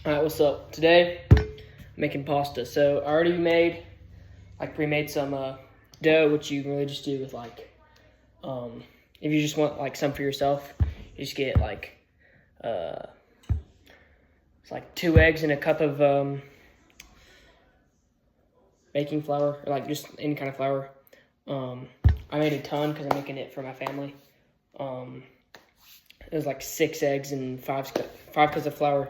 Alright, what's up? Today, I'm making pasta. So I already pre-made some dough, which you can really just do with if you just want some for yourself, you just get it's 2 eggs and a cup of baking flour, or just any kind of flour. I made a ton because I'm making it for my family. It was 6 eggs and 5 cups of flour.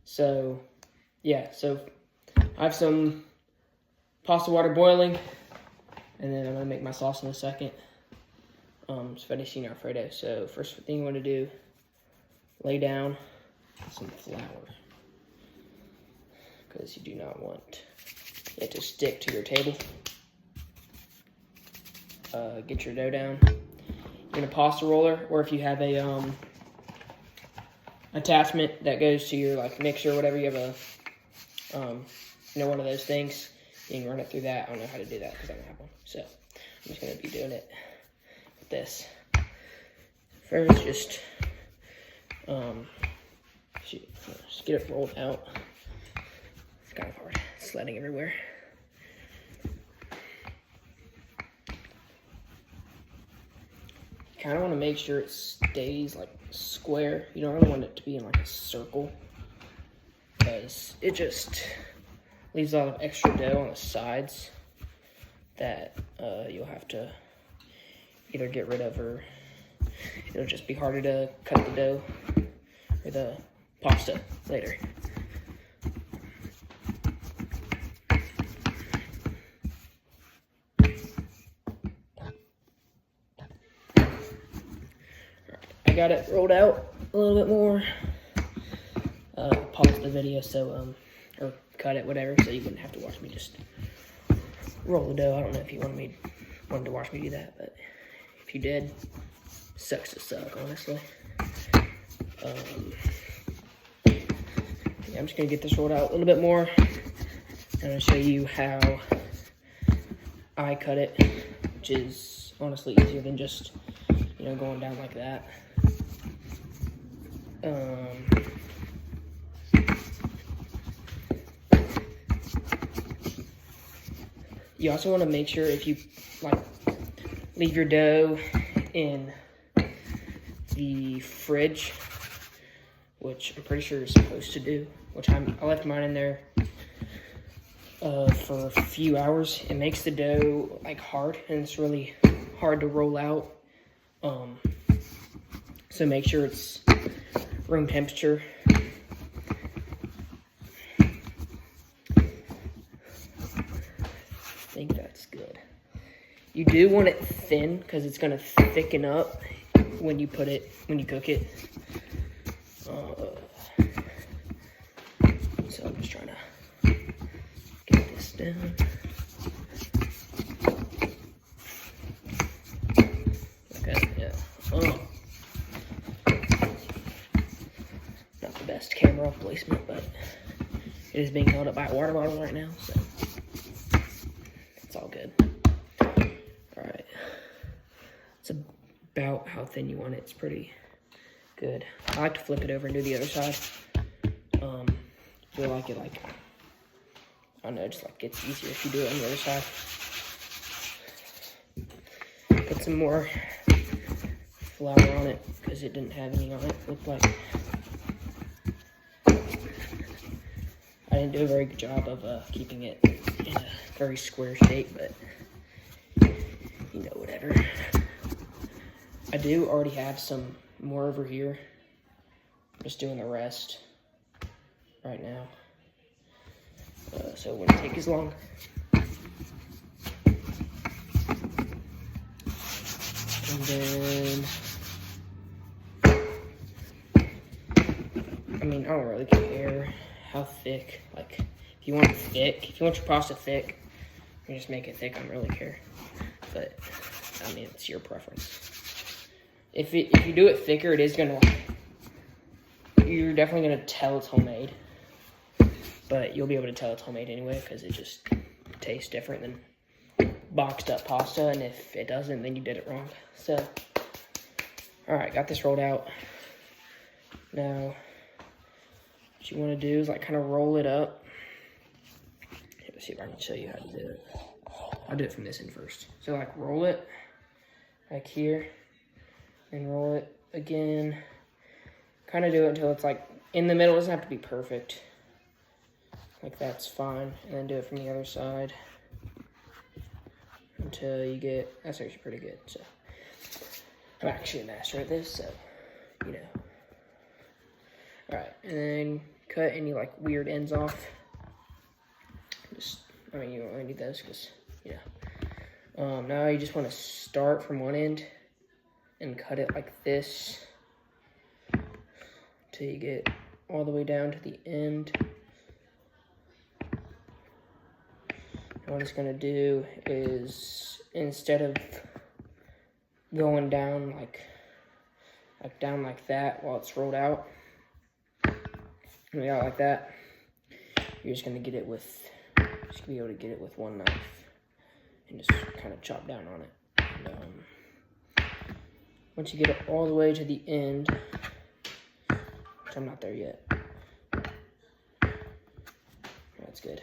So I have some pasta water boiling, and then I'm gonna make my sauce in a second. It's Fettuccine Alfredo. So first thing you want to do, lay down some flour, because you do not want it to stick to your table. Get your dough down in a pasta roller, or if you have a attachment that goes to your mixer or whatever, you have a one of those things, you can run it through that. I don't know how to do that because I don't have one, so I'm just going to be doing it with this. First, just get it rolled out. It's kind of hard, it's sledding everywhere. Kind of want to make sure it stays square. You don't really want it to be in a circle, because it just leaves a lot of extra dough on the sides that you'll have to either get rid of, or it'll just be harder to cut the dough or the pasta later. I got it rolled out a little bit more. Pause the video or cut it, whatever, so you wouldn't have to watch me just roll the dough. I don't know if you wanted to watch me do that, but if you did, sucks to suck, honestly. I'm just gonna get this rolled out a little bit more. I'm gonna show you how I cut it, which is honestly easier than just going down like that. You also want to make sure, if you leave your dough in the fridge, which I'm pretty sure you're supposed to do, which I left mine in there for a few hours. It makes the dough hard, and it's really hard to roll out. So make sure it's room temperature. I think that's good. You do want it thin because it's gonna thicken up when you cook it. So I'm just trying to get this down. Okay, yeah. Not the best camera placement, but it is being held up by a water bottle right now, so it's all good. Alright. It's about how thin you want it. It's pretty good. I like to flip it over and do the other side. I feel like it I don't know, just gets easier if you do it on the other side. Put some more flour on it because it didn't have any on it. Looked like I didn't do a very good job of keeping it in a very square shape, but whatever. I do already have some more over here. I'm just doing the rest right now, so it wouldn't take as long. And then, I don't really care how thick. If you want it thick, if you want your pasta thick, you just make it thick. I don't really care, but it's your preference. If you do it thicker, it is gonna you're definitely gonna tell it's homemade, but you'll be able to tell it's homemade anyway because it just tastes different than boxed up pasta, and if it doesn't, then you did it wrong. So, all right, got this rolled out. Now, what you want to do is like kind of roll it up. Let's see if I can show you how to do it. I'll do it from this end first. So like roll it like here and roll it again. Kind of do it until it's like in the middle. It doesn't have to be perfect. Like that's fine. And then do it from the other side until you get, that's actually pretty good. So I'm actually a master at this, so you know. All right, and then cut any like weird ends off. Just, I mean, you don't really need those because, you know. Now you just want to start from one end and cut it like this until you get all the way down to the end. And what it's going to do is, instead of going down like that while it's rolled out, like that, you're just going to get it with, just be able to get it with one knife and just kind of chop down on it. And, once you get it all the way to the end, which I'm not there yet. That's good.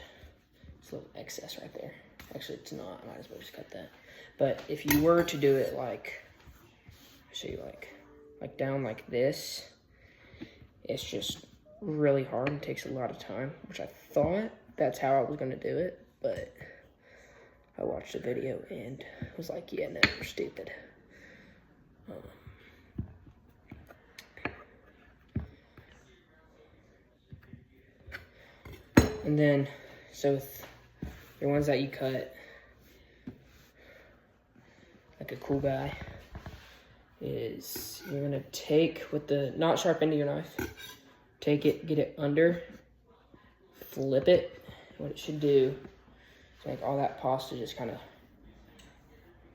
It's a little excess right there. Actually, it's not. I might as well just cut that. But if you were to do it like, I'll show you like down like this, it's just really hard and takes a lot of time, which I thought that's how I was gonna do it, but I watched a video and was like, yeah, no, you're stupid. And then, so with the ones that you cut, like a cool guy, is you're gonna take with the not sharp end of your knife, take it, get it under, flip it. What it should do is like all that pasta just kind of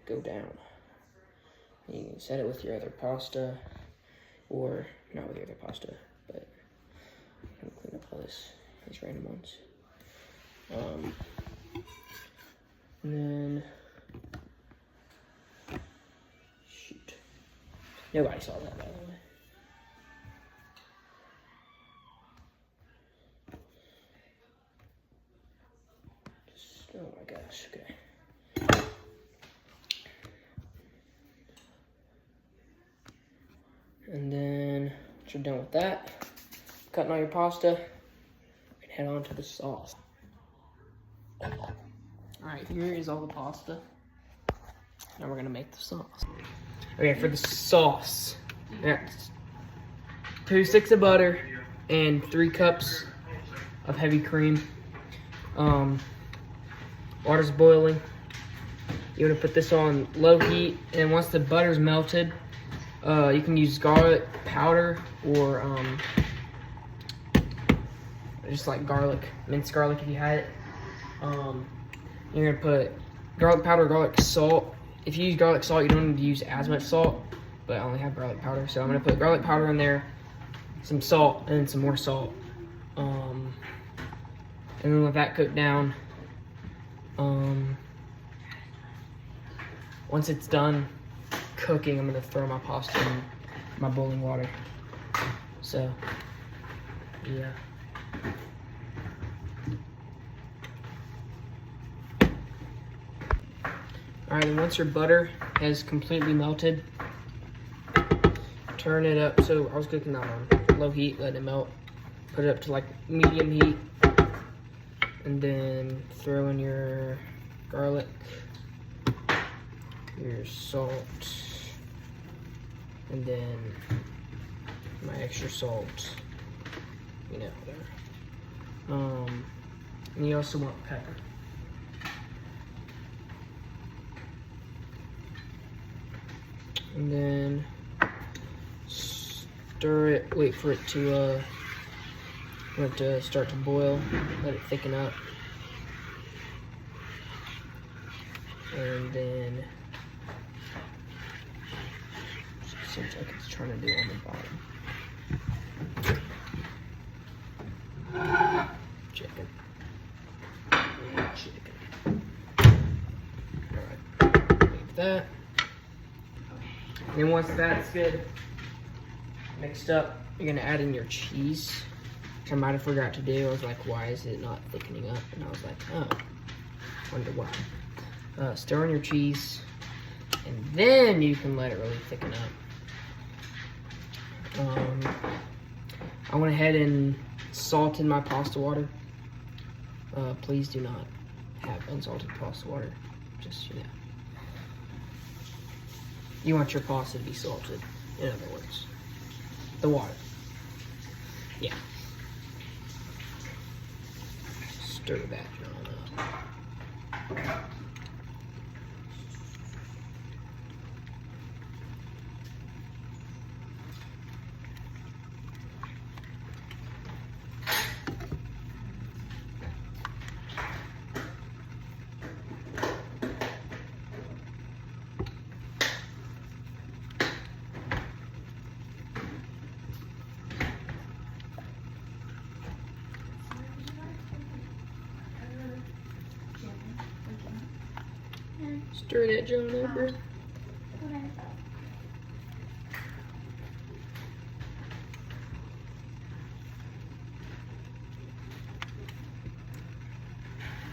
go down. You can set it with your other pasta, or not with your other pasta, but I'm gonna clean up all these random ones. And then, shoot. Nobody saw that, by the way. Oh my gosh, okay. And then, once you're done with that, cutting all your pasta, you can head on to the sauce. Alright, here is all the pasta. Now we're gonna make the sauce. Okay, for the sauce, that's 2 sticks of butter and 3 cups of heavy cream. Water's boiling. You want to put this on low heat, and once the butter's melted, you can use garlic powder or just like garlic, minced garlic if you had it. You're gonna put garlic powder, garlic salt. If you use garlic salt, you don't need to use as much salt, but I only have garlic powder, so I'm gonna put garlic powder in there, some salt, and then some more salt. And then let that cook down. Once it's done cooking, I'm gonna throw my pasta in my boiling water. So, yeah. All right, and once your butter has completely melted, turn it up. So I was cooking that on low heat, let it melt. Put it up to like medium heat, and then throw in your garlic, your salt, and then my extra salt, you know, whatever. And you also want pepper. And then stir it, wait for it to start to boil, let it thicken up. And then, seems like it's trying to do on the bottom. Chicken. Alright, leave that. And then once that's good mixed up, you're gonna add in your cheese. which I might have forgot to do. I was like, why is it not thickening up? And I was like, oh, wonder why. Stir in your cheese, and then you can let it really thicken up. I went ahead and salted my pasta water. Please do not have unsalted pasta water. Just, you know. You want your pasta to be salted, in other words. The water. Yeah. Stir that on up. Stir that Joan over.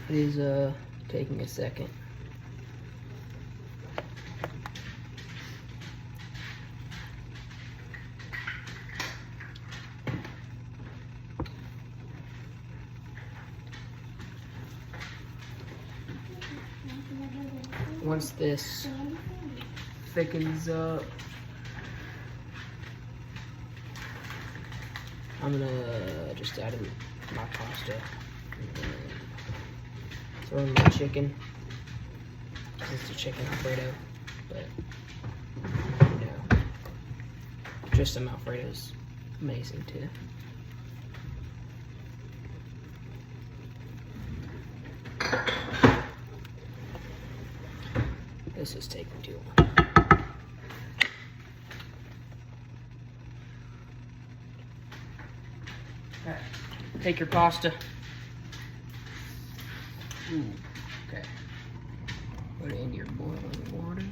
It is taking a second. Once this thickens up, I'm gonna just add in my pasta and then throw in my chicken. It's a chicken Alfredo, but you know, just some Alfredo's amazing too. This is taking too long. Okay. Take your pasta. Ooh, okay. Put it into your boiling water.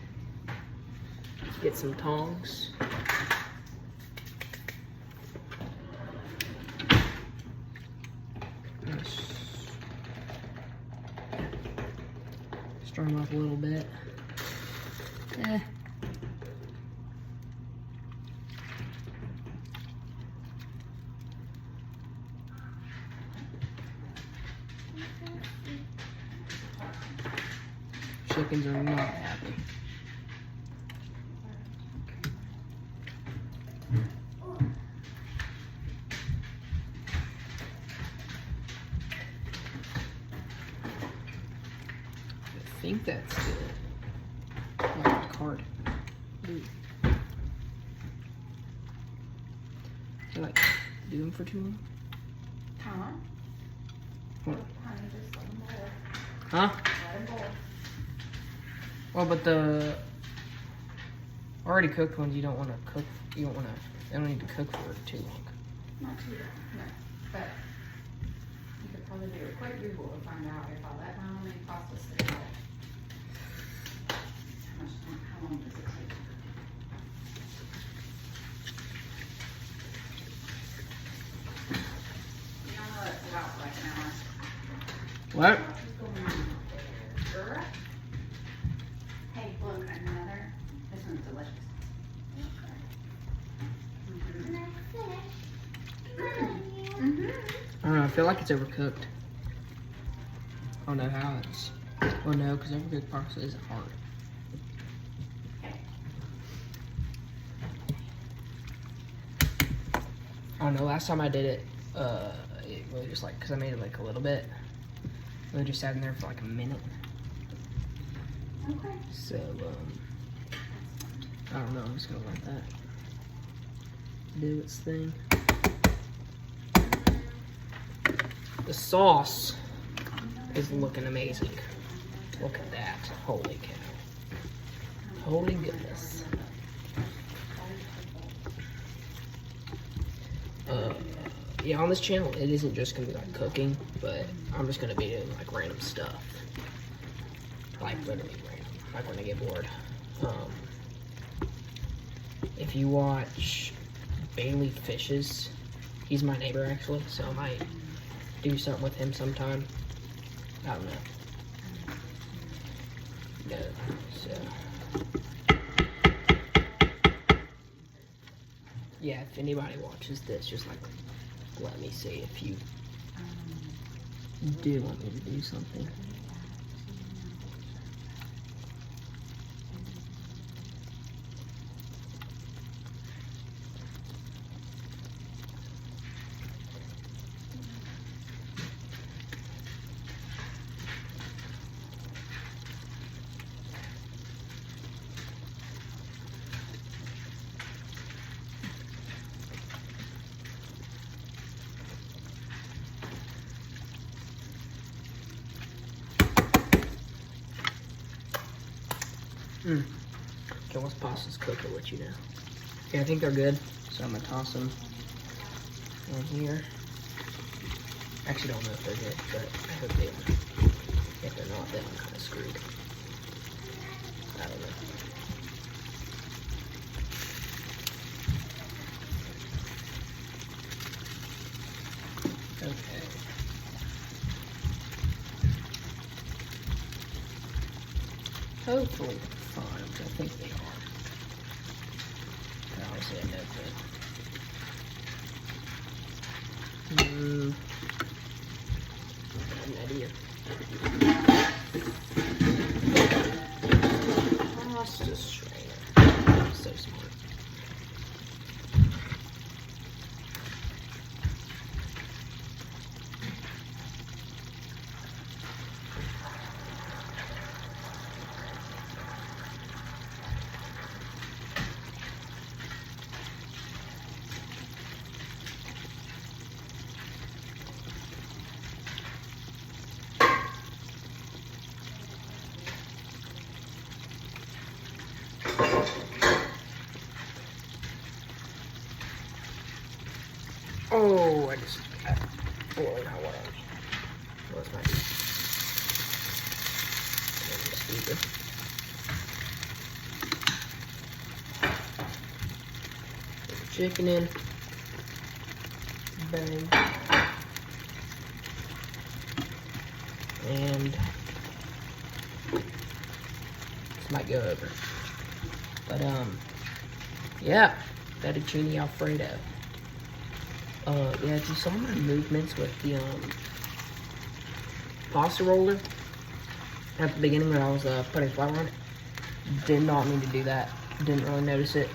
Get some tongs. Stir them up a little bit. Chickens are not happy. I think that's good. Oh, card. Ooh. I like do them for too long. What? Huh? Well, but the already cooked ones, you don't want to cook. You don't want to. They don't need to cook for too long. Not too long, no. But you could probably do a quick Google to find out if I let my homemade pasta sit out. How long does it take? You don't know it's about like an hour. What? Hey, look, another. This one's delicious. I don't know. I feel like it's overcooked. I don't know how it's. Well, no, because overcooked pasta isn't hard. I don't know. Last time I did it, it really just like because I made it like a little bit. It really just sat in there for like a minute. Okay. So I don't know. I'm just gonna let that do its thing. The sauce is looking amazing. Look at that. Holy cow. Holy goodness. Yeah, on this channel, it isn't just gonna be like cooking, but I'm just gonna be doing like random stuff. Like literally random. Like when I get bored. If you watch Bailey Fishes, He's my neighbor actually, so I might do something with him sometime. I don't know. No, so yeah, if anybody watches this, just like let me see if you do want me to do something. Okay, once pasta's cooked, I'll let you know. Okay, I think they're good, so I'm gonna toss them in here. Actually, don't know if they're good, but I hope they are. If they're not, then I'm kind of screwed. I don't know. Okay. Hopefully fine, which I think they are. But honestly, I have no clue. An idea. Pasta strainer. So smart. Oh, I just got boiling hot water. What's my stupid? Put the chicken in. Bang. And this might go over. But yeah, fettuccine Alfredo. Yeah, you saw my movements with the pasta roller at the beginning when I was putting flour on it. Did not mean to do that. Didn't really notice it.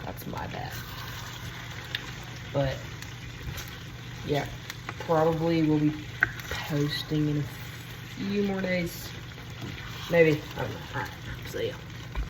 That's my bad. But yeah, probably will be posting in a few more days. Maybe. I don't know. Alright, see ya.